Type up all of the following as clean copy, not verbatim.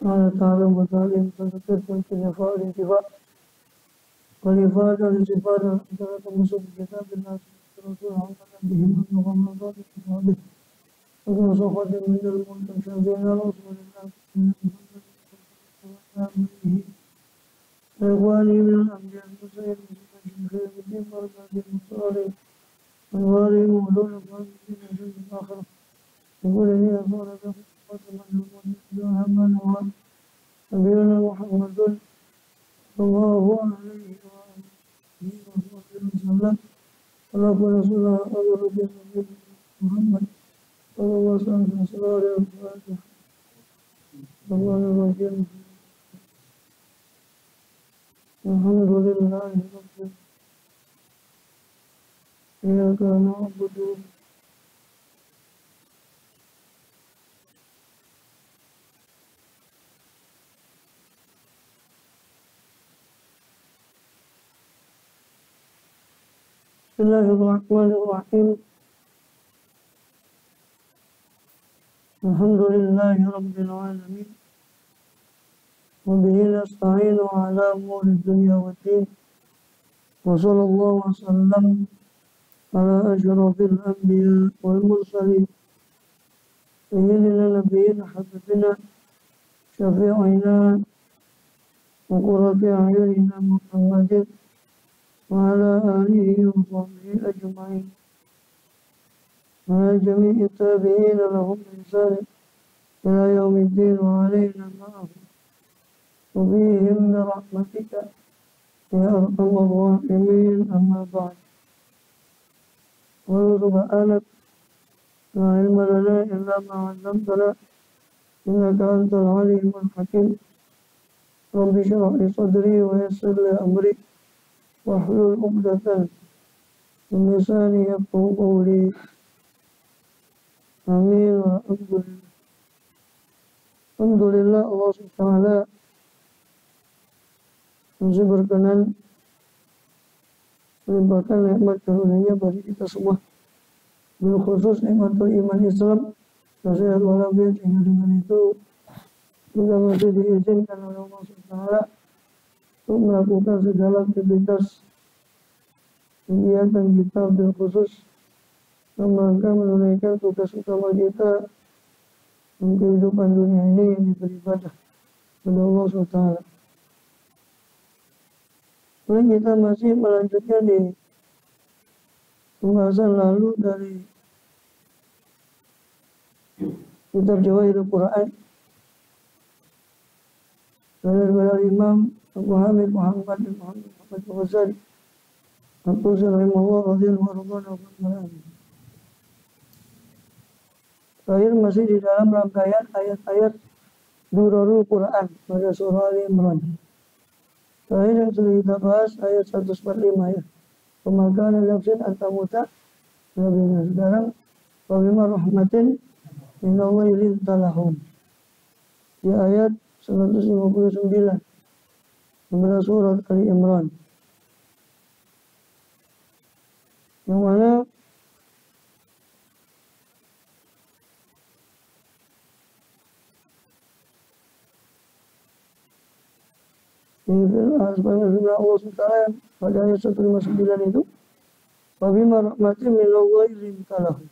قال تعالى وتعالى فذكر الانتفاع الانتفاع والإفادة الاستفادة أنزل تمسك بكتاب الله رسول محمد بهم المغمضات وصحبه ومن صفة من المنتشرين رسول الله محمد وآله وإخوانه من الأنبياء المرسلين من خير الدين بركات المصالح أنوارهم وعلوم الدين وجود الآخرة يقول لي أصول لكم وتمنى المؤمنين وهمنا نبينا محمد صلى الله عليه وسلم ولكن رسول الله أمر محمد صلى الله عليه وسلم صلى الله عليه وسلم الرحمن الرحيم الحمد لله رب العالمين إياك نعبد بسم الله الرحمن الرحيم الحمد لله رب العالمين وبه نستعين على أمور الدنيا والدين وصلى الله وسلم على أشرف الأنبياء والمرسلين سيدنا نبينا حبيبنا شفيعنا وقرة أعيننا محمد وعلى آله وصحبه أجمعين وعلى جميع التابعين لهم بإحسان إلى يوم الدين وعلينا معهم وفيهم برحمتك يا أرحم الراحمين أما بعد سبحانك لا علم لنا إلا ما علمتنا إنك أنت العليم الحكيم رب اشرح لي صدري ويسر لي أمري واحلل عقدة من لساني يفقهوا قولي آمين والحمد لله. Alhamdulillah Allah SWT masih berkenan melimpahkan nikmat karunia bagi kita semua, bil khusus nikmatul iman Islam dan sehat walafiat, hingga dengan itu kita masih diizinkan oleh Allah SWT untuk melakukan segala aktivitas kegiatan kita bil khusus dalam rangka menunaikan tugas utama kita dalam kehidupan dunia ini, yang beribadah kepada Allah SWT. Kemudian kita masih melanjutkan di pembahasan lalu dari kitab Jawahirul Quran dari Imam Abu Hamid Muhammad bin Muhammad Al-Ghazali Al-Qusi rahimahullah radhiyallahu anhu. Terakhir masih di dalam rangkaian ayat-ayat Durarul Quran pada surah Ali Imran. Terakhir yang sudah kita bahas ayat 145 ya. Pemakan nafsin antamuta nabiyana. Sekarang wabima rahmatin minallahi lintalahum. Di ayat 159 pada surat Ali Imran. Yang mana sebenarnya Allah SWT pada ayat 159 itu wabima rahmatin minallahi lintalahum,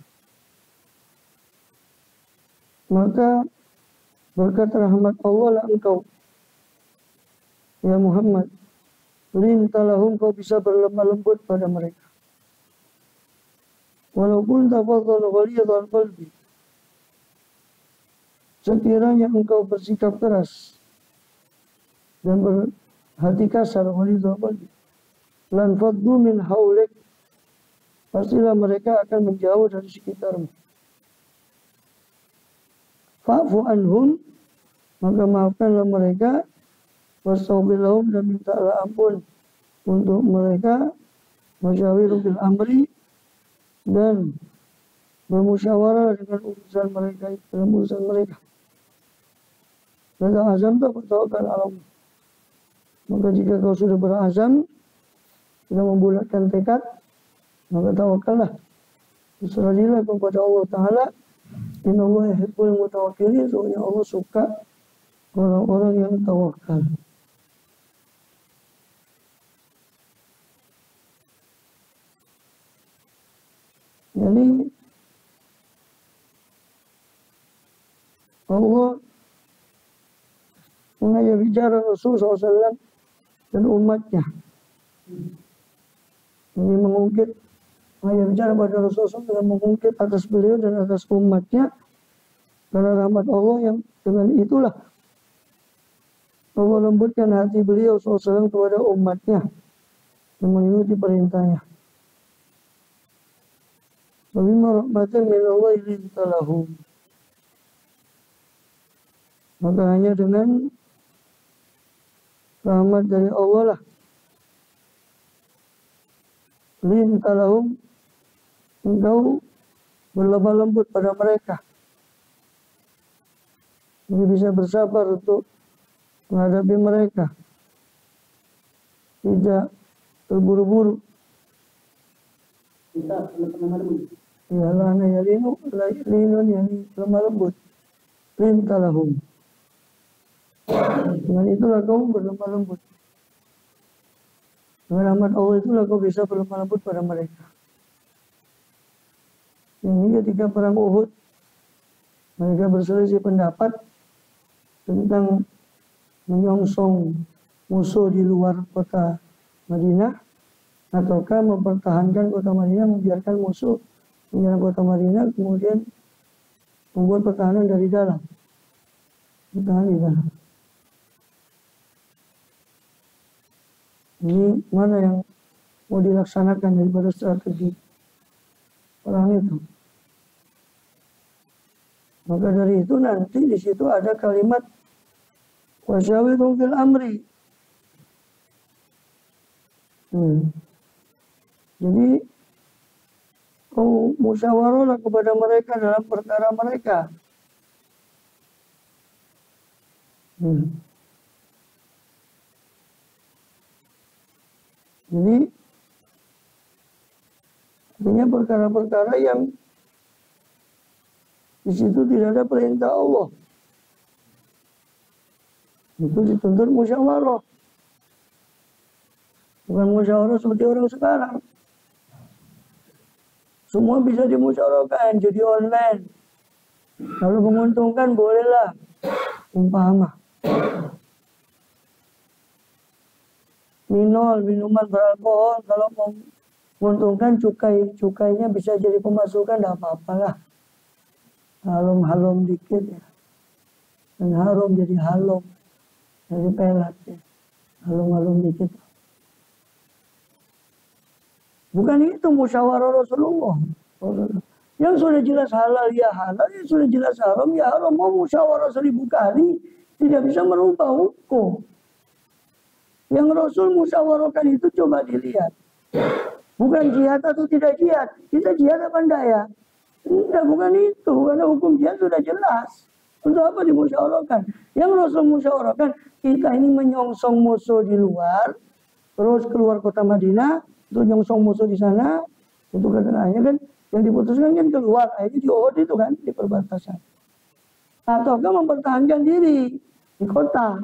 maka berkat rahmat Allah lah engkau ya Muhammad lintalahum, kau bisa berlemah lembut pada mereka. Walaupun tafadhal ghalidhal qalbi, sekiranya engkau bersikap keras dan berhati kasar, ghalidhal qalbi, lan faddu min haulik, pastilah mereka akan menjauh dari sekitarmu. Fa'fu anhum, maka maafkanlah mereka, wastaghfir lahum, dan mintalah ampun untuk mereka, wasyawiru bil amri, dan bermusyawarah dengan urusan mereka, dalam urusan mereka. Maka azam tak bertawakal Allah. Maka jika kau sudah berazam, sudah membulatkan tekad, maka tawakallah, berserahlah kepada Allah Ta'ala. Innallaha yuhibbul mutawakkilin, sesungguhnya Allah suka orang-orang yang tawakal. Jadi Allah mengajak bicara Rasul SAW dan umatnya. Ini mengungkit, mengajak bicara pada Rasul SAW dengan mengungkit atas beliau dan atas umatnya karena rahmat Allah yang dengan itulah Allah lembutkan hati beliau SAW kepada umatnya dan mengikuti perintahnya. Wabima rahmatan min Allah linta lahum. Maka hanya dengan rahmat dari Allah lah linta lahum engkau berlemah lembut pada mereka. Jadi bisa bersabar untuk menghadapi mereka. Tidak terburu-buru. Kita lemah lembut. Ya lana ya linun yani lemah lembut. Linta lahum. Dengan itulah kau berlemah lembut. Dengan rahmat Allah itulah kau bisa berlemah lembut pada mereka. Ini ketika perang Uhud, mereka berselisih pendapat tentang menyongsong musuh di luar kota Madinah, ataukah mempertahankan kota Madinah, membiarkan musuh menyerang kota Madinah, kemudian membuat pertahanan dari dalam. Bertahan di dalam. Ini mana yang mau dilaksanakan daripada strategi perang itu. Maka dari itu nanti di situ ada kalimat wasyawirhum fil amri. Jadi kau musyawarahlah kepada mereka dalam perkara mereka. Jadi artinya perkara-perkara yang di situ tidak ada perintah Allah. Itu dituntut musyawarah. Bukan musyawarah seperti orang sekarang. Semua bisa dimusyawarahkan, jadi online. Kalau menguntungkan bolehlah. Umpama. Minuman beralkohol, kalau menguntungkan cukainya bisa jadi pemasukan, tidak apa-apalah. Halom-halom dikit ya. Dan harum jadi halom. Jadi pelat ya. Halom-halom dikit. Bukan itu musyawarah Rasulullah. Yang sudah jelas halal ya halal, yang sudah jelas haram ya haram. Mau musyawarah 1000 kali tidak bisa merubah hukum. Yang Rasul musyawarahkan itu coba dilihat. Bukan jihad atau tidak jihad. Kita jihad apa enggak ya? Enggak, bukan itu. Karena hukum jihad sudah jelas. Untuk apa dimusyawarahkan? Yang Rasul musyawarahkan, kita ini menyongsong musuh di luar, terus keluar kota Madinah, untuk nyongsong musuh di sana, itu katanya kan yang diputuskan kan keluar, akhirnya di Uhud itu kan di perbatasan. Ataukah mempertahankan diri di kota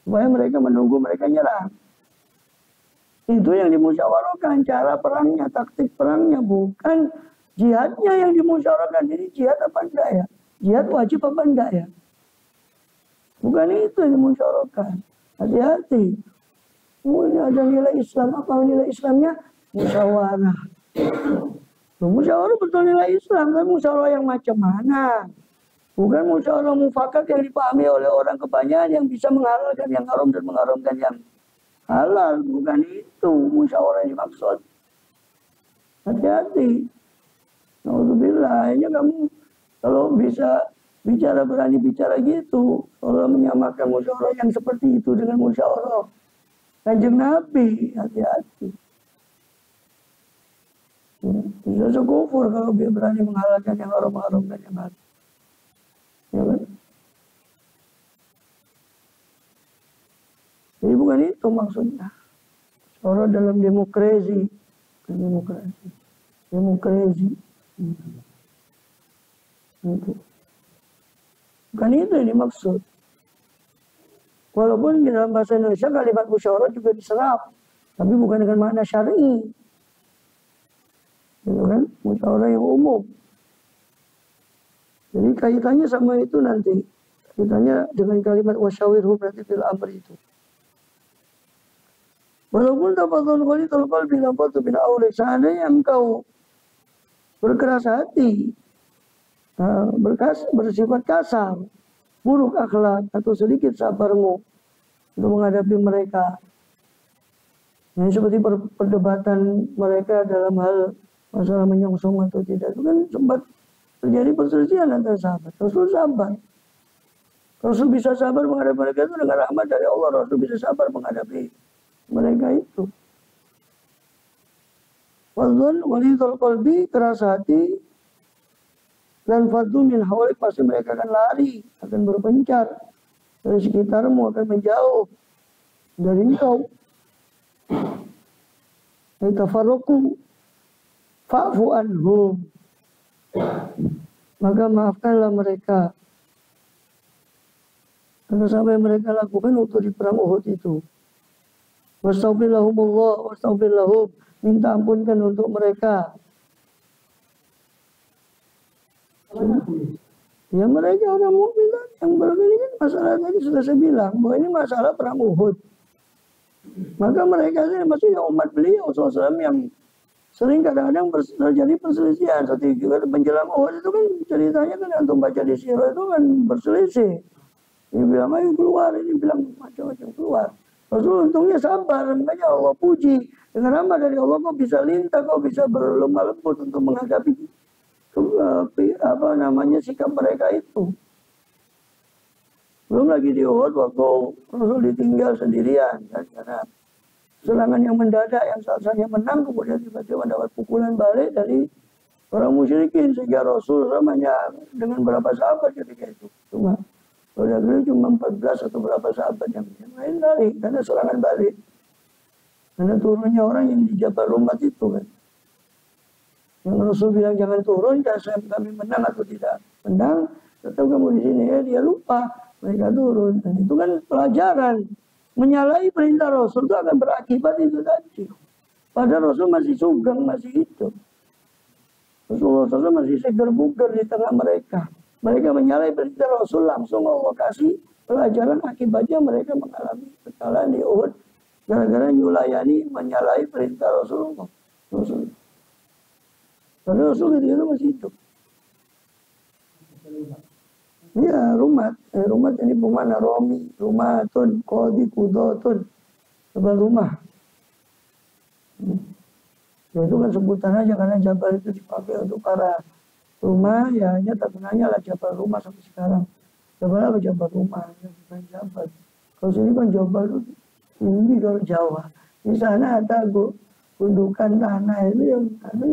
supaya mereka menunggu mereka nyerang. Itu yang dimusyawarahkan, cara perangnya, taktik perangnya, bukan jihadnya yang dimusyawarahkan. Jadi jihad apa enggak ya? Jihad wajib apa enggak ya? Bukan itu yang dimusyawarahkan. Hati-hati. Ini ada nilai Islam. Apa nilai Islamnya? Musyawarah. Musyawarah betul nilai Islam. Tapi musyawarah yang macam mana? Bukan musyawarah mufakat yang dipahami oleh orang kebanyakan yang bisa menghalalkan yang haram dan mengharamkan yang halal. Bukan itu musyawarah yang dimaksud. Hati-hati. Alhamdulillah, akhirnya kamu kalau bisa bicara, berani bicara gitu, kalau menyamakan musyawarah yang seperti itu dengan musyawarah Kanjeng Nabi, hati-hati. Bisa sekufur kalau dia berani menghalalkan yang haram-haramkan yang halal. Ya kan? Jadi bukan itu maksudnya. Orang dalam demokrasi. Demokrasi. Itu. Bukan itu yang dimaksud. Walaupun di dalam bahasa Indonesia kalimat musyawarah juga diserap, tapi bukan dengan makna syar'i. Gitu kan? Musyawarah yang umum. Jadi kaitannya sama itu nanti. Kaitannya dengan kalimat wasyawirhum nanti fil amri itu. Walaupun tafadhal qalil qalbi lam fatu bin aulih, seandainya engkau berkeras hati, bersifat kasar, buruk akhlak atau sedikit sabarmu untuk menghadapi mereka. Ini seperti perdebatan mereka dalam hal masalah menyongsong atau tidak. Itu kan sempat terjadi perselisihan antara sahabat. Rasul sabar. Rasul bisa sabar menghadapi mereka itu dengan rahmat dari Allah. Rasul bisa sabar menghadapi mereka itu. Wadhun walidul qalbi, keras hati, dan fadhu min hawalik, pasti mereka akan lari, akan berpencar dari sekitarmu, akan menjauh dari engkau. Tafarruqu fa'fu anhum, maka maafkanlah mereka atas apa yang mereka lakukan waktu di perang Uhud itu. Wastaghfirlahumullah, wastaghfirlahum, minta ampunkan untuk mereka. Ya mereka orang mukmin yang ini kan masalah tadi sudah saya bilang bahwa ini masalah perang Uhud. Maka mereka ini maksudnya umat beliau SAW yang sering kadang-kadang terjadi perselisihan. Seperti juga menjelang Uhud itu kan ceritanya kan antum baca di sirah itu kan berselisih. Ini bilang ayo keluar, ini bilang macam-macam keluar. Rasul untungnya sabar, makanya Allah puji. Dengan rahmat dari Allah kau bisa lintah, kau bisa berlemah lembut untuk menghadapi sikap mereka itu. Belum lagi di Uhud waktu Rasul ditinggal sendirian karena serangan yang mendadak yang seharusnya menang, kemudian tiba-tiba mendapat pukulan balik dari orang musyrikin, sehingga Rasul ramanya dengan berapa sahabat ketika itu. Cuma 14 atau berapa sahabat yang lain lari karena serangan balik. Karena turunnya orang yang di Jabal Rumat itu kan. Yang Rasul bilang jangan turun, kami menang atau tidak menang, tetap kamu di sini. Ya dia lupa, mereka turun. Dan itu kan pelajaran. Menyalahi perintah Rasul itu akan berakibat itu tadi. Padahal Rasul masih sugeng, masih hidup. Rasulullah SAW masih segar bugar di tengah mereka. Mereka menyalahi perintah Rasul, langsung Allah kasih pelajaran, akibatnya mereka mengalami kekalahan di Uhud gara-gara nyulayani menyalahi perintah Rasulullah. Padahal Rasul itu masih hidup. Iya, rumat ini bermakna romi, rumatun, qadi, kudotun, jabal rumah. Ya, itu kan sebutan aja karena jabal itu dipakai untuk para rumah, ya hanya terkenalnya lah jabal rumah sampai sekarang. Jabal apa? Jabal rumah, bukan jabal. Kalau sini kan jabal itu tinggi kalau Jawa. Di sana ada gundukan tanah itu yang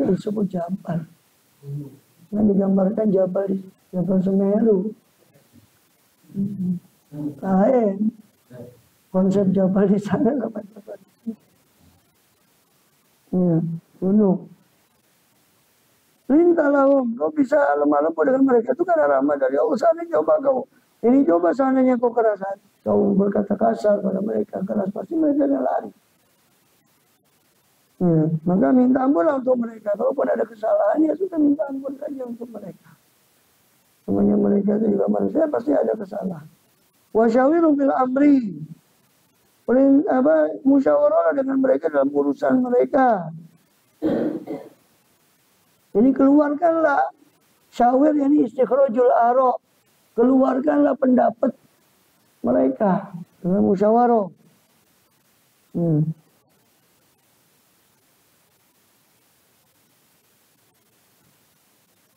disebut jabal. Yang digambarkan jabal Semeru. Lain konsep jabal di sana sama jabal di sini. Ya, gunung. Lintahum, kau bisa lemah lembut dengan mereka itu karena rahmat dari Allah. Seandainya coba seandainya kau keras hati, kau berkata kasar pada mereka, keras, pasti mereka akan lari. Maka minta ampunlah untuk mereka. Kalaupun ada kesalahan, ya sudah minta ampun saja untuk mereka. Semuanya mereka itu juga manusia, pasti ada kesalahan. Wasyawirhum fil amri, musyawarah dengan mereka dalam urusan mereka. Jadi keluarkanlah syawir, ini istikhrajul ara, keluarkanlah pendapat mereka dengan musyawarah.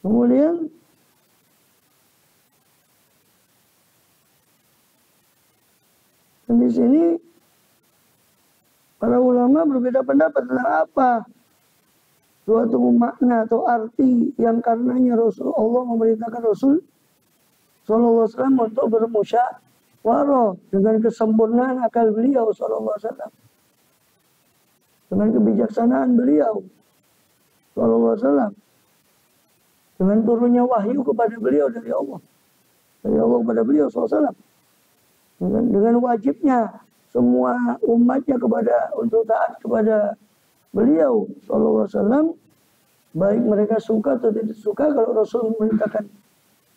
Kemudian di sini para ulama berbeda pendapat tentang apa suatu makna atau arti yang karenanya Rasulullah memerintahkan Rasul Sallallahu Alaihi Wasallam untuk bermusyawarah dengan kesempurnaan akal beliau Sallallahu Alaihi Wasallam, dengan kebijaksanaan beliau Sallallahu Alaihi Wasallam, dengan turunnya wahyu kepada beliau dari Allah kepada beliau Sallallahu Alaihi Wasallam. dengan wajibnya semua umatnya untuk taat kepada beliau sallallahu alaihi wasallam, baik mereka suka atau tidak suka. Kalau Rasul memerintahkan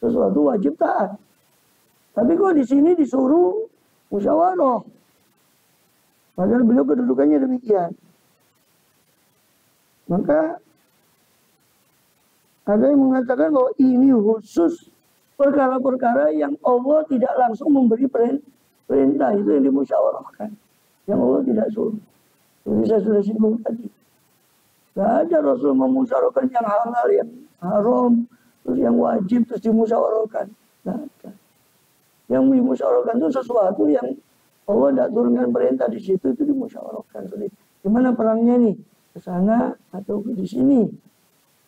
sesuatu wajib taat. Tapi kok di sini disuruh musyawarah, padahal beliau kedudukannya demikian. Maka ada yang mengatakan bahwa ini khusus perkara-perkara yang Allah tidak langsung memberi perintah, itu yang dimusyawarahkan, yang Allah tidak suruh. Seperti saya sudah singgung tadi, tidak ada Rasul memusyawarahkan yang halal, yang haram, terus yang wajib terus dimusyawarahkan. Tidak ada. Yang dimusyawarahkan itu sesuatu yang Allah tidak turunkan perintah di situ, itu dimusyawarahkan. Jadi gimana perangnya nih, ke sana atau di sini?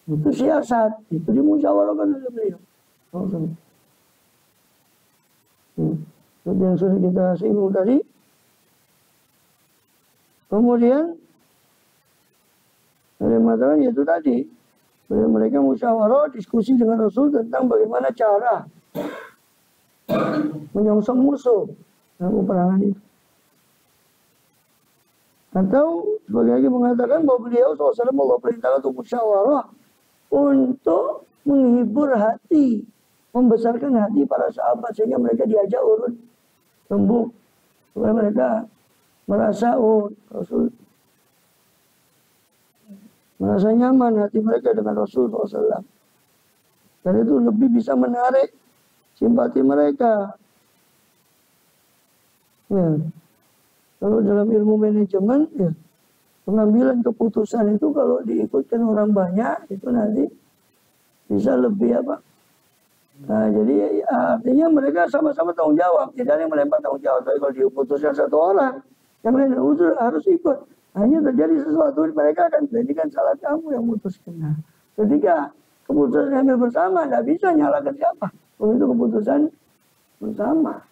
Itu siasat, itu dimusyawarahkan oleh beliau. Seperti yang sudah kita singgung tadi. Kemudian mereka mengatakan itu tadi, mereka musyawarah diskusi dengan Rasul tentang bagaimana cara menyongsong musuh dalam peperangan itu. Atau sebagai lagi mengatakan bahwa beliau SAW Allah perintahkan untuk musyawarah untuk menghibur hati, membesarkan hati para sahabat sehingga mereka diajak urut rembuk, supaya mereka merasa Rasul merasa nyaman hati mereka dengan Rasul SAW. Dan itu lebih bisa menarik simpati mereka. Ya. Kalau dalam ilmu manajemen, ya, pengambilan keputusan itu kalau diikutkan orang banyak, itu nanti bisa lebih apa? Nah, jadi artinya mereka sama-sama tanggung jawab, tidak ada yang melempar tanggung jawab. Tapi kalau diputuskan satu orang, yang lain harus ikut. Hanya terjadi sesuatu, mereka akan jadikan salah kamu yang memutuskan. Nah, ketika keputusan yang bersama, tidak bisa nyalakan siapa. Itu keputusan bersama.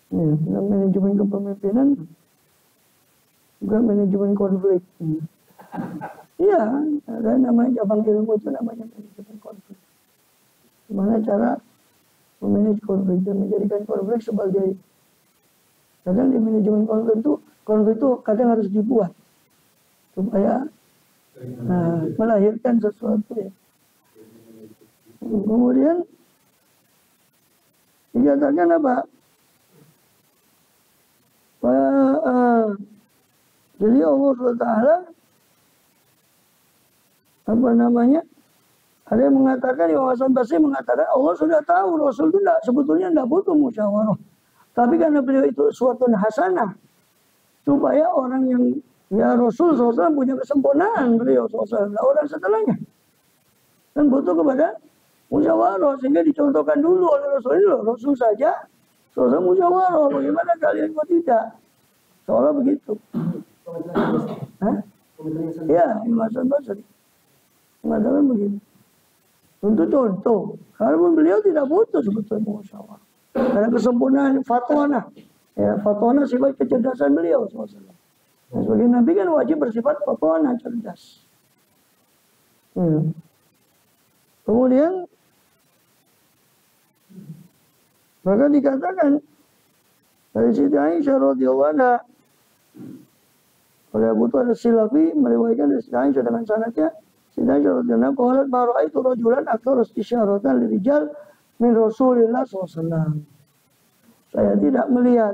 Ya, manajemen kepemimpinan bukan manajemen konflik. Iya, ada namanya cabang ilmu itu namanya manajemen konflik. Gimana cara memanage konflik dan menjadikan konflik sebagai, kadang di manajemen konflik itu kadang harus dibuat supaya melahirkan sesuatu ya. Kemudian dikatakan apa? Jadi Allah SWT ada yang mengatakan, Imam Hasan Basri mengatakan Allah sudah tahu Rasul itu sebetulnya tidak butuh musyawarah, tapi karena beliau itu suatu hasanah supaya orang yang Rasul SAW punya kesempurnaan, beliau SAW orang setelahnya dan butuh kepada musyawarah, sehingga dicontohkan dulu oleh Rasul ini loh, Rasul saja SAW musyawarah, bagaimana kalian kok tidak? Seolah begitu. Ya, Imam Hasan Basri mengatakan begitu. Untuk contoh, kalaupun beliau tidak butuh sebetulnya musyawarah, karena kesempurnaan fatwana, ya fatwana sifat kecerdasan beliau SAW. Nah, sebagai Nabi kan wajib bersifat fatwana, cerdas. Kemudian maka dikatakan dari Siti Aisyah radhiyallahu anha, oleh Abu Thawr As-Silafi meriwayatkan dari Siti Aisyah dengan sanadnya, Siti Aisyah radhiyallahu anha qalat ma ra'aitu rajulan aktsara istisyaratan lirijal min Rasulillah SAW. Saya tidak melihat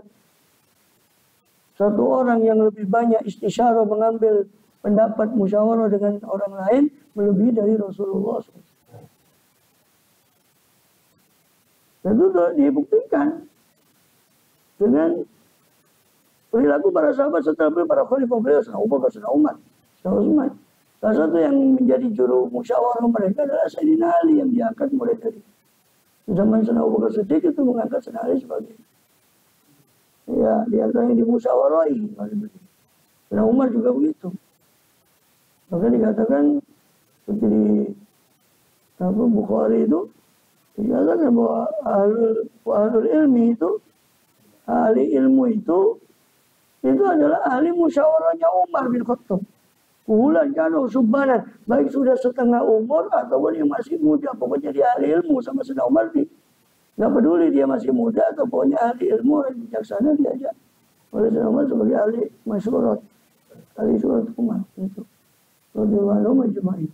satu orang yang lebih banyak istisyarah, mengambil pendapat musyawarah dengan orang lain melebihi dari Rasulullah SAW. Dan itu dibuktikan dengan perilaku para sahabat setelah beliau, para khalifah beliau, Abu Bakar, Umar, Utsman. Salah satu yang menjadi juru musyawarah mereka adalah Sayyidina Ali yang diangkat mulai dari zaman Abu Bakar Siddiq itu mengangkat Sayyidina Ali sebagai di antara yang dimusyawarahi. Sayyidina Umar juga begitu. Maka dikatakan seperti di Bukhari itu dikatakan bahwa ahlul ilmi itu, ahli ilmu itu adalah ahli musyawarahnya Umar bin Khattab. Kuhulan kanu subbanan, baik sudah setengah umur ataupun yang masih muda, pokoknya dia ahli ilmu sama Sayyidina Umar Nggak peduli dia masih muda atau pokoknya ahli ilmu, orang bijaksana diajak oleh Umar sebagai ahli masyurat, ahli surat Umar itu. Radhiyallahu majma'in.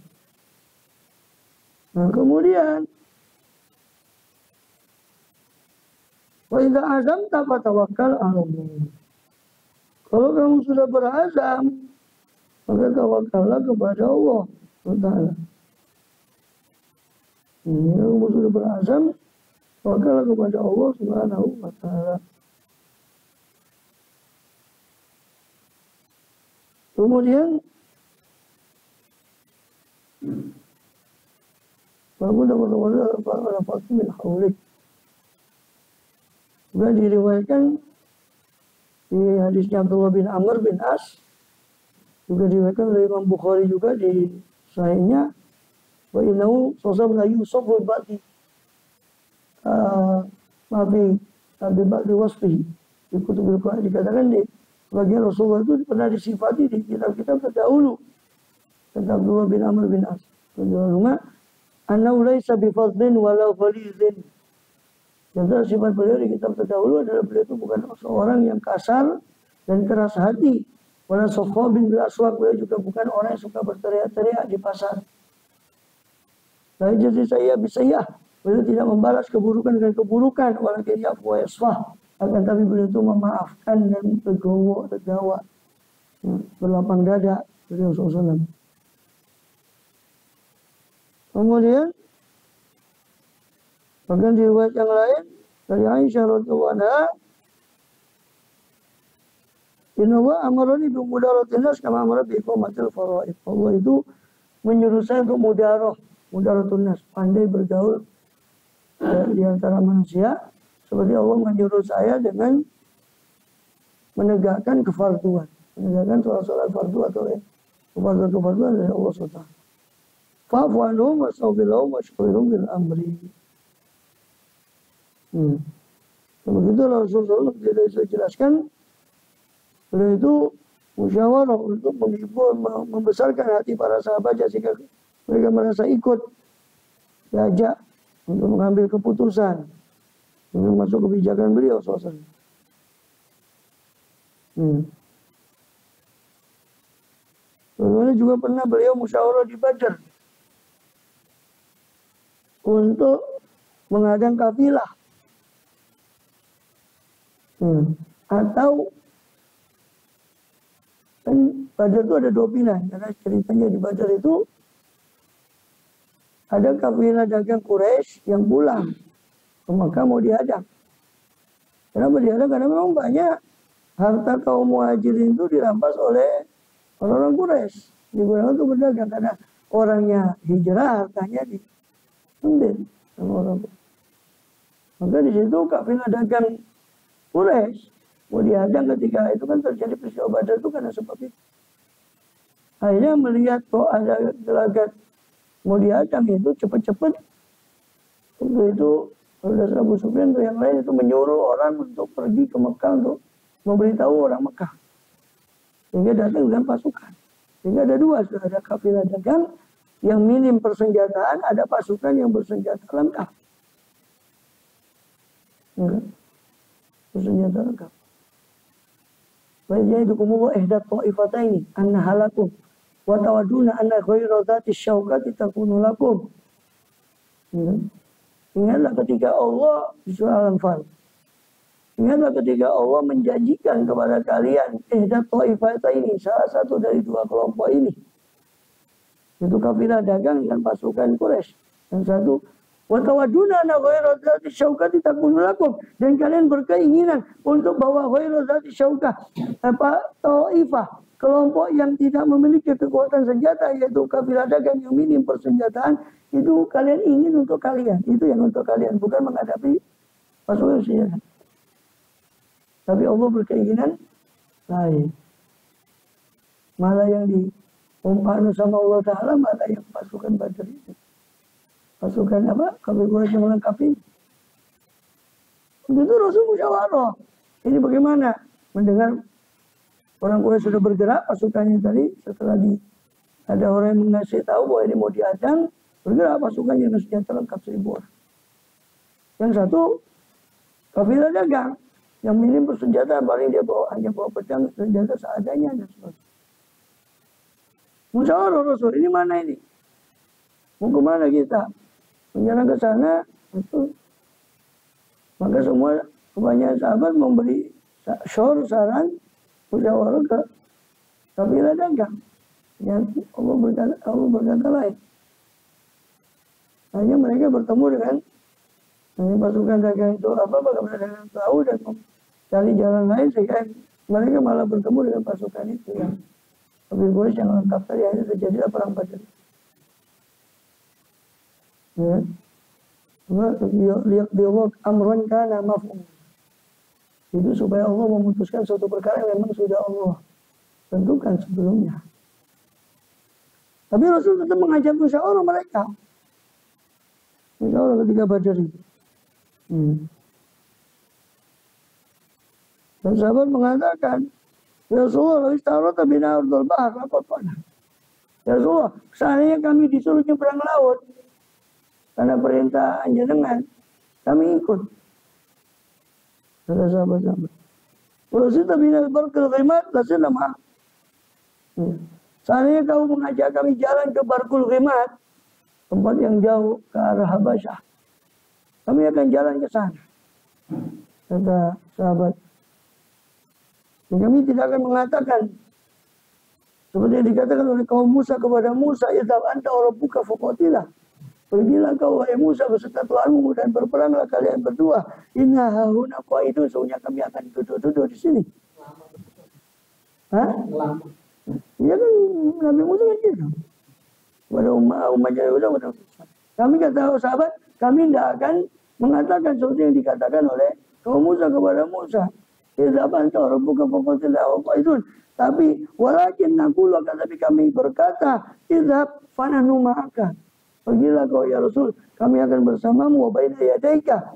Nah kemudian wa idza azamta fatawakkal 'ala Allah. Kalau kamu sudah berazam, maka tawakallah kepada Allah Taala. Kamu sudah berazam, tawakallah kepada Allah Subhanahu wa Ta'ala. Kemudian Bagus dapat Fatim bin Haulik. Juga diriwayatkan di hadisnya Abdullah bin Amr bin As. Juga diriwayatkan oleh Imam Bukhari juga di sahihnya. Wa innahu sosam la yusuful ba'di. Abi ba'di wasfihi. Di kutubil Quran dikatakan di bagian Rasulullah itu pernah disifati di kitab-kitab terdahulu tentang Abdullah bin Amr bin As. Kedua annahu laisa bifadlin walau falizin. Jadi sifat beliau di kitab terdahulu adalah beliau itu bukan seorang yang kasar dan keras hati. Wala sokhabin bil aswaq, beliau juga bukan orang yang suka berteriak-teriak di pasar. La jadi saya bisa ya, beliau tidak membalas keburukan dengan keburukan. Walakin ya'fu wa yasfah, akan tapi beliau itu memaafkan dan legowo, legawa, berlapang dada. Beliau SAW. Kemudian bahkan di riwayat yang lain dari Aisyah radhiyallahu anha, inna wa amarani bi mudaratin nas kama amara bi iqamatil faraid. Allah itu menyuruh saya untuk mudaratun nas, pandai bergaul di antara manusia, seperti Allah menyuruh saya dengan menegakkan kefarduan, menegakkan sholat fardu atau kefarduan dari Allah SWT. Fa'fu anhum wasawbilahum washkurilhum bil amri. Begitu Rasulullah tidak bisa jelaskan, beliau itu musyawarah untuk menghibur, membesarkan hati para sahabatnya sehingga mereka merasa ikut diajak untuk mengambil keputusan, untuk masuk kebijakan beliau SAW. Kemudian juga pernah beliau musyawarah di Badar untuk mengadang kafilah. Atau kan Badar itu ada dua pilihan, karena ceritanya di Badar itu ada kafilah dagang Quraisy yang pulang ke Makkah mau dihadang. Kenapa dihadang? Karena memang banyak harta kaum muhajirin itu dirampas oleh orang-orang Quraisy, digunakan untuk berdagang karena orangnya hijrah, hartanya diambil sama orang. Maka di situ kafilah dagang Quraisy mau dihadang ketika itu kan terjadi peristiwa Badar itu karena sebab itu. Akhirnya melihat kok ada gelagat mau dihadang itu cepat-cepat. Untuk itu Abu Sufyan atau yang lain itu menyuruh orang untuk pergi ke Mekah untuk memberitahu orang Mekah. Sehingga datang dengan pasukan. Sehingga ada dua, sudah ada kafilah dagang yang minim persenjataan, ada pasukan yang bersenjata lengkap. Bersenjata lengkap. Fa'ija'idukumullah ihdat ta'ifataini anna halakum wa tawaduna anna ghayra dhati syaukati takunu lakum. Ingatlah ketika Allah di surah Al-Anfal. Ingatlah ketika Allah menjanjikan kepada kalian ihdat ta'ifataini, salah satu dari dua kelompok ini. Itu kafilah dagang dengan pasukan Quraisy. Yang satu wa tawaduna anna ghayra dhati syaukati takunu lakum, dan kalian berkeinginan untuk bawa ghayra dhati syaukah, ta'ifah, kelompok yang tidak memiliki kekuatan senjata, yaitu kafilah dagang yang minim persenjataan, itu kalian ingin untuk kalian, itu yang untuk kalian, bukan menghadapi pasukan senjata. Tapi Allah berkeinginan lain. Malah yang diumpamakan sama Allah Ta'ala, malah yang pasukan Badar itu. Pasukan apa? Kafir Quraisy yang melengkapi. Untuk itu Rasul musyawarah. Ini bagaimana? Mendengar orang Quraisy sudah bergerak, pasukannya tadi, setelah ada orang yang mengasih tahu bahwa ini mau dihadang, bergerak pasukannya dengan senjata lengkap 1000 orang. Yang satu kafilah dagang, yang minim bersenjata, paling dia hanya bawa pedang, senjata seadanya dan sebagainya. Musyawarah Rasul, ini mana ini? Mau kemana kita? Menyerang ke sana, itu. Maka semua kebanyakan sahabat memberi saran, musyawarah ke kafilah dagang. Yang Allah berkata lain. Hanya mereka bertemu dengan pasukan dagang itu apakah mereka tahu dan cari jalan lain sehingga mereka malah bertemu dengan pasukan itu yang lebih Quraisy yang lengkap tadi. Akhirnya terjadilah perang Badar. Ya. Lihat Allah amron kana maf'ul. Itu supaya Allah memutuskan suatu perkara yang memang sudah Allah tentukan sebelumnya. Tapi Rasul tetap mengajak musyawarah mereka. Musyawarah ketika Badar itu. Dan sahabat mengatakan, ya Rasulullah, istarota bina ardul bahar, lakot panah. Ya Rasulullah, seandainya kami disuruh nyebrang laut, karena perintah jenengan, kami ikut. Kata sahabat-sahabat. Rasulullah bina barkil ghimat, lasina ma'am. Seandainya kamu mengajak kami jalan ke Barkul Ghimat, tempat yang jauh ke arah Habasyah, kami akan jalan ke sana. Kata sahabat, kami tidak akan mengatakan seperti yang dikatakan oleh kaum Musa kepada Musa, idhab anta wa rabbuka faqatilah. Pergilah kau wahai Musa beserta Tuhanmu dan berperanglah kalian berdua. Inna hahuna qaidun, sesungguhnya kami akan duduk-duduk di sini. Hah? Iya kan Nabi Musa kan gitu. Pada umatnya udah. Kami kata sahabat, kami tidak akan mengatakan seperti yang dikatakan oleh kaum Musa kepada Musa. Tidak bantah rabbuka faqatilah wa itu. Tapi walakin naqulu, tapi kami berkata, idhab fanahnu ma'aka. Pergilah kau ya Rasul, kami akan bersamamu wa baina yadaika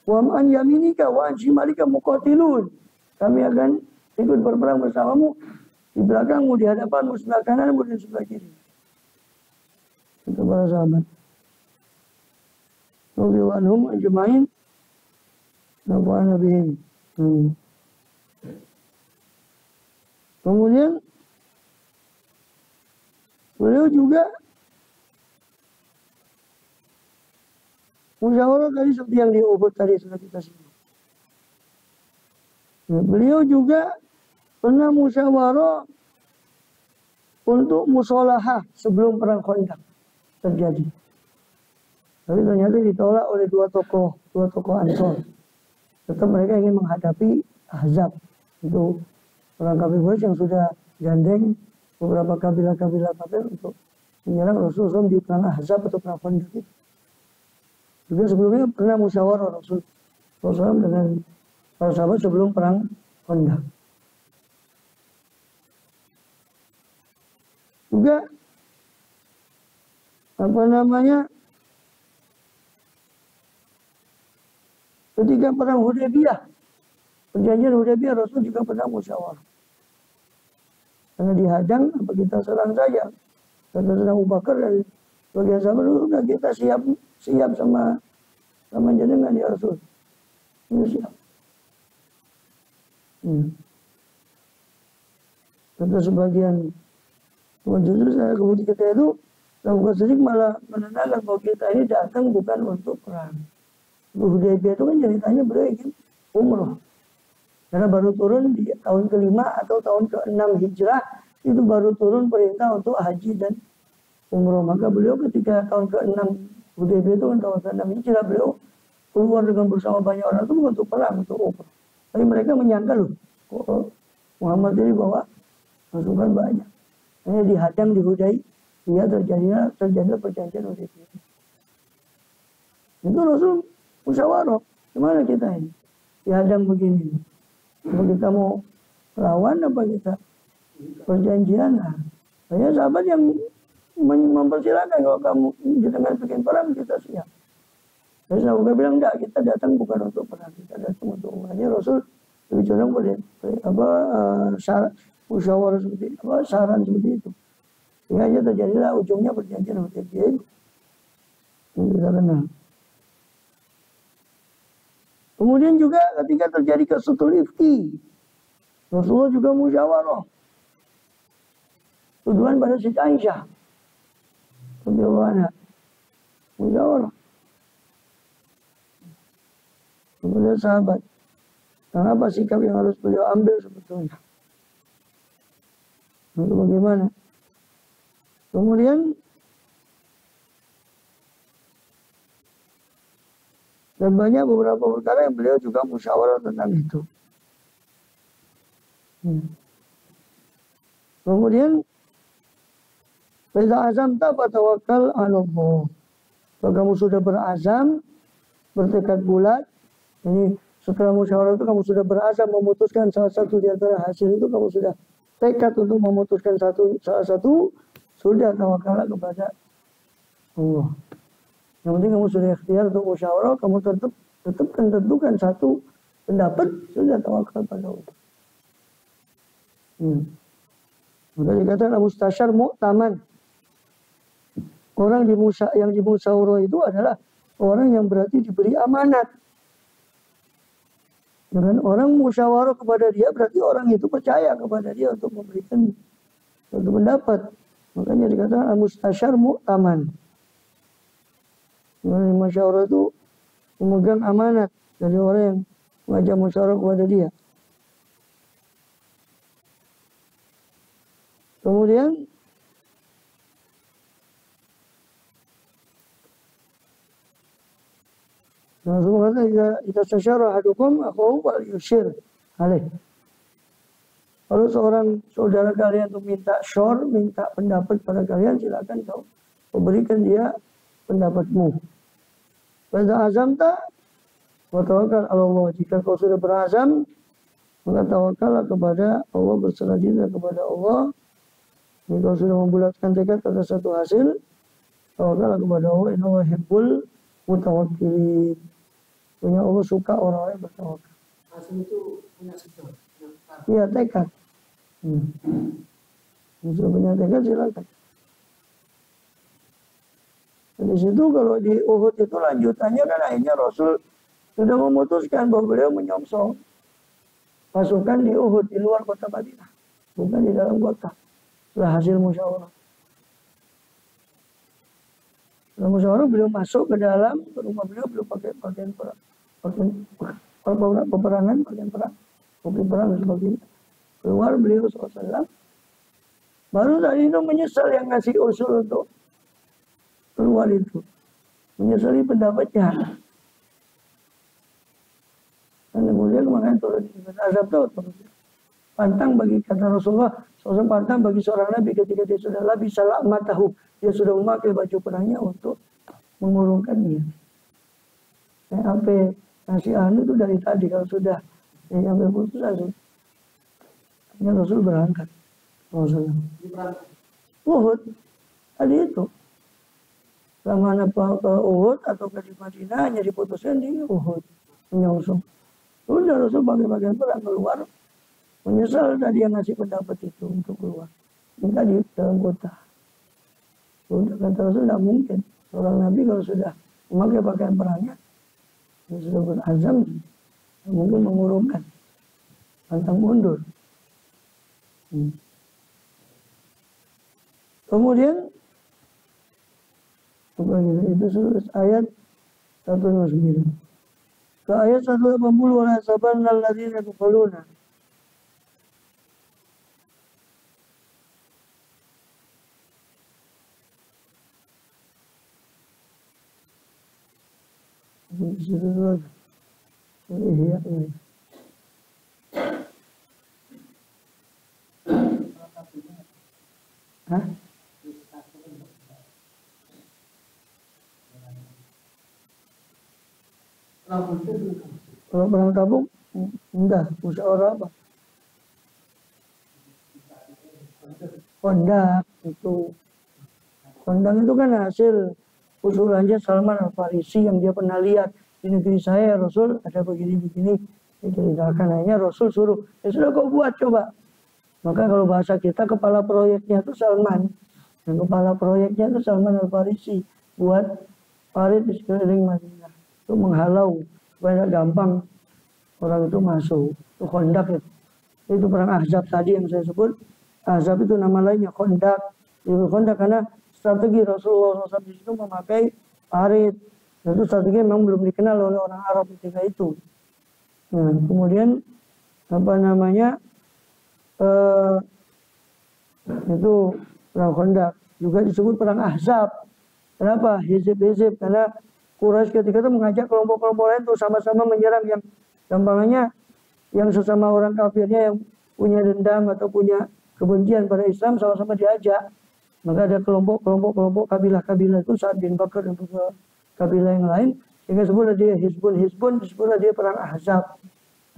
wa an yaminika wa an shimalika muqatilun. Kami akan ikut berperang bersamamu, di belakangmu, di hadapanmu, sebelah kananmu dan sebelah kiri. Itu para sahabat. Radhiyallahu anhum ajma'in. Nafa'ana bihim. Kemudian beliau juga musyawarah tadi seperti yang di Uhud tadi sudah kita singgung. Beliau juga pernah musyawarah untuk musolahah sebelum perang Khandaq terjadi. Tapi ternyata ditolak oleh dua tokoh Ansor. Tetap mereka ingin menghadapi Ahzab. Itu orang kafir Quraisy yang sudah gandeng beberapa kabilah-kabilah kafir untuk menyerang Rasulullah di perang Ahzab atau perang Khandaq itu. Juga sebelumnya pernah musyawarah Rasulullah dengan para sahabat sebelum perang Khandaq. Juga ketika perang Hudaybiyah, perjanjian Hudaybiyah, Rasul juga pernah musyawarah. Karena dihadang, apa kita serang saja. Kata Abu Bakar dan bagian sahabat, sudah kita siap sama jenengan ya Rasul. Ini siap. Kata sebagian justru saya kemudian kita itu Abu Bakar Siddiq malah menandakan bahwa kita ini datang bukan untuk perang. Hudaybiyah itu kan ceritanya beliau ingin umroh. Karena baru turun di tahun ke-5 atau tahun ke-6 Hijrah, itu baru turun perintah untuk haji dan umroh. Maka beliau ketika tahun ke-6 Hudaybiyah itu kan tahun ke-6 Hijrah, beliau keluar dengan bersama banyak orang itu bukan untuk perang, untuk umroh. Tapi mereka menyangka loh, kok Muhammad ini bawa pasukan banyak. Hanya dihadang di Hudaybiyah, terjadilah perjanjian Hudaybiyah. Itu Rasul musyawarah, gimana kita ini? Dihadang begini. Apa kita mau lawan, apa kita perjanjian? Nah, banyak sahabat yang mempersilahkan kalau kamu dengan bikin perang, kita siap. Terus Abu Bakar bilang, enggak, kita datang bukan untuk perang, kita datang untuk umrahnya. Rasul lebih condong pada musyawarah seperti itu, saran seperti itu. Sehingga aja terjadilah ujungnya perjanjian Hudaybiyah itu. Yang kita kenal. Kemudian juga ketika terjadi qassatul ifki, Rasulullah juga musyawarah. Tuduhan pada Siti Aisyah. Radhiyallahu anha. Musyawarah. Kemudian sahabat. Dan apa sikap yang harus beliau ambil sebetulnya? Itu bagaimana? Kemudian dan banyak beberapa perkara yang beliau juga musyawarah tentang itu. Kemudian Faiza azam tak tawakkal 'ala Allah. Kalau kamu sudah berazam, bertekad bulat, ini setelah musyawarah itu kamu sudah berazam memutuskan salah satu di antara hasil itu, kamu sudah tekad untuk memutuskan salah satu, sudah tawakallah kepada Allah. Yang penting kamu sudah ikhtiar untuk musyawarah, kamu tentukan satu pendapat, sudah tawakal pada Allah. Maka dikatakan mustasyar mu'taman. Orang yang dimusyawarah itu adalah orang yang berarti diberi amanat. Dengan orang musyawarah kepada dia, berarti orang itu percaya kepada dia untuk memberikan suatu pendapat. Makanya dikatakan mustasyar mu'taman. Orang yang musyawarah itu memegang amanat dari orang yang mengajak musyawarah kepada dia. Kemudian Rasulullah kata, "Jika tasyara ahadukum akhahu fal yushir alaih." Kalau seorang saudara kalian itu minta pendapat pada kalian, silakan kau berikan dia pendapatmu. Pada azamta wa tawakkal 'ala Allah. Jika kau sudah berazam, maka tawakallah kepada Allah, berserah diri kepada Allah. Jika kau sudah membulatkan tekad atas satu hasil, tawakallah kepada Allah. Innallaha yuhibbul mutawakkilin. Punya Allah suka orang-orang yang bertawakal. Hasil itu punya sikap. Iya, tekad. Sudah punya tekad, silakan. Di situ kalau di Uhud itu lanjutannya kan akhirnya Rasul sudah memutuskan bahwa beliau menyongsong pasukan di Uhud di luar kota Madinah, bukan di dalam kota. Setelah hasil musyawarah. Setelah musyawarah beliau masuk ke dalam rumah beliau pakai pakaian peperangan, pakaian perang, kopi perang dan sebagainya. Keluar beliau SAW. Baru tadi itu menyesal yang ngasih usul untuk keluar itu, menyesali pendapatnya. Dan kemudian makanya turun azab Daud. Pantang bagi, kata Rasulullah, pantang bagi seorang nabi ketika dia sudah labisa matahu, dia sudah memakai baju perangnya untuk mengurungkan dia. Sampai ngasih anu itu dari tadi, kalau sudah sampai putus asa, Rasul berangkat. Rasul Uhud tadi itu. Mana ke Uhud atau ke di Madinah, hanya diputuskan di Uhud, menyongsong. Sudah Rasul bagian perang keluar, menyesal tadi yang ngasih pendapat itu untuk keluar. Minta di dalam kota. Sudah kata Rasul, tidak mungkin. Seorang Nabi kalau sudah memakai pakaian perangnya, dia sudah berazam, mungkin mengurungkan, pantang mundur. Kemudian itu ayat 109. Ke ayat 180, wala sabanna alladziina yaquluna. Hah? Kalau perang tabung, enggak, musyawarah apa? Kondak itu. Kondak itu kan hasil usulannya Salman Al-Farisi yang dia pernah lihat di negeri saya, Rasul ada begini-begini. Diceritakan, akhirnya Rasul suruh, ya sudah kau buat coba. Maka kalau bahasa kita, kepala proyeknya itu Salman. Dan kepala proyeknya itu Salman Al-Farisi buat parit di sekeliling Madinah. Itu menghalau supaya gampang orang itu masuk. Itu Khandaq itu. Itu perang Ahzab tadi yang saya sebut. Ahzab itu nama lainnya Khandaq. Itu Khandaq karena strategi Rasulullah SAW di situ memakai parit. Itu strategi memang belum dikenal oleh orang Arab ketika itu. Nah, kemudian apa namanya itu perang Khandaq. Juga disebut perang Ahzab. Kenapa? Hizib-hizib. Karena Quraisy ketika itu mengajak kelompok-kelompok lain untuk sama-sama menyerang yang gampangnya yang sesama orang kafirnya yang punya dendam atau punya kebencian pada Islam sama-sama diajak. Maka ada kelompok kabilah-kabilah itu Sa'ad bin Bakar dan beberapa kabilah yang lain. Sehingga disebutlah dia Hizbun, disebutlah dia perang Ahzab.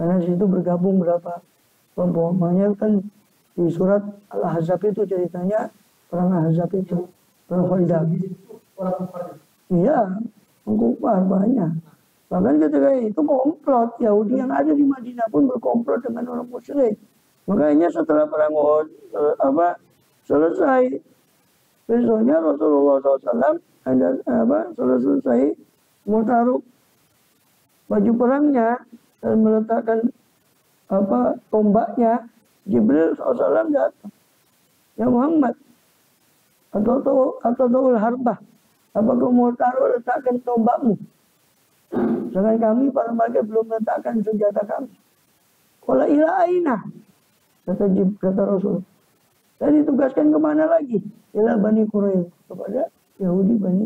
Karena di situ bergabung berapa kelompok. Makanya kan di surat Al-Ahzab itu ceritanya perang Ahzab itu. Perang Khandaq. Orang kafir. Iya, kufar banyak. Bahkan ketika itu komplot Yahudi yang ada di Madinah pun berkomplot dengan orang musyrik. Makanya setelah perang Uhud selesai, besoknya Rasulullah SAW selesai mau taruh baju perangnya dan meletakkan tombaknya. Jibril SAW datang. Ya Muhammad, atau harbah, apa kau mau taruh letakkan tombakmu? Sedangkan kami para malaikat belum meletakkan senjata kami. Qala ila aina, kata Rasul. Dan ditugaskan kemana lagi? Ila Bani Quraidah, kepada Yahudi Bani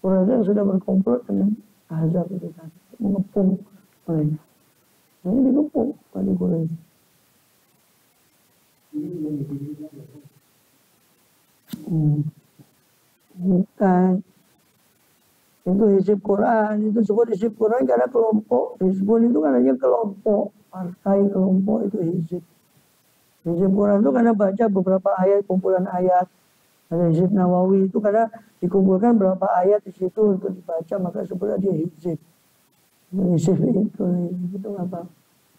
Quraidah yang sudah berkomplot dengan Ahzab itu tadi, mengepung mereka. Ini dikepung Bani Quraidah. Bukan. Itu hizib Quran, itu disebut hizib Quran karena kelompok. Hizbun itu kan hanya kelompok, partai kelompok itu hizib. Hizib Quran itu karena baca beberapa ayat, kumpulan ayat. Ada hizib Nawawi itu karena dikumpulkan beberapa ayat di situ untuk dibaca, maka sebutnya dia hizib. Hizib itu apa?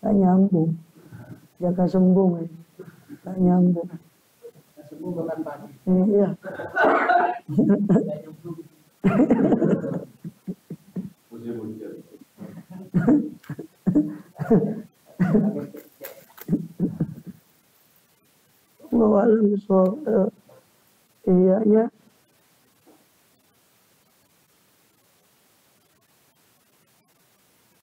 Tak nyambung. Jaka sembung. Tak nyambung. Sembung makan pagi. Iya. Allah alam bisawab. Iyanya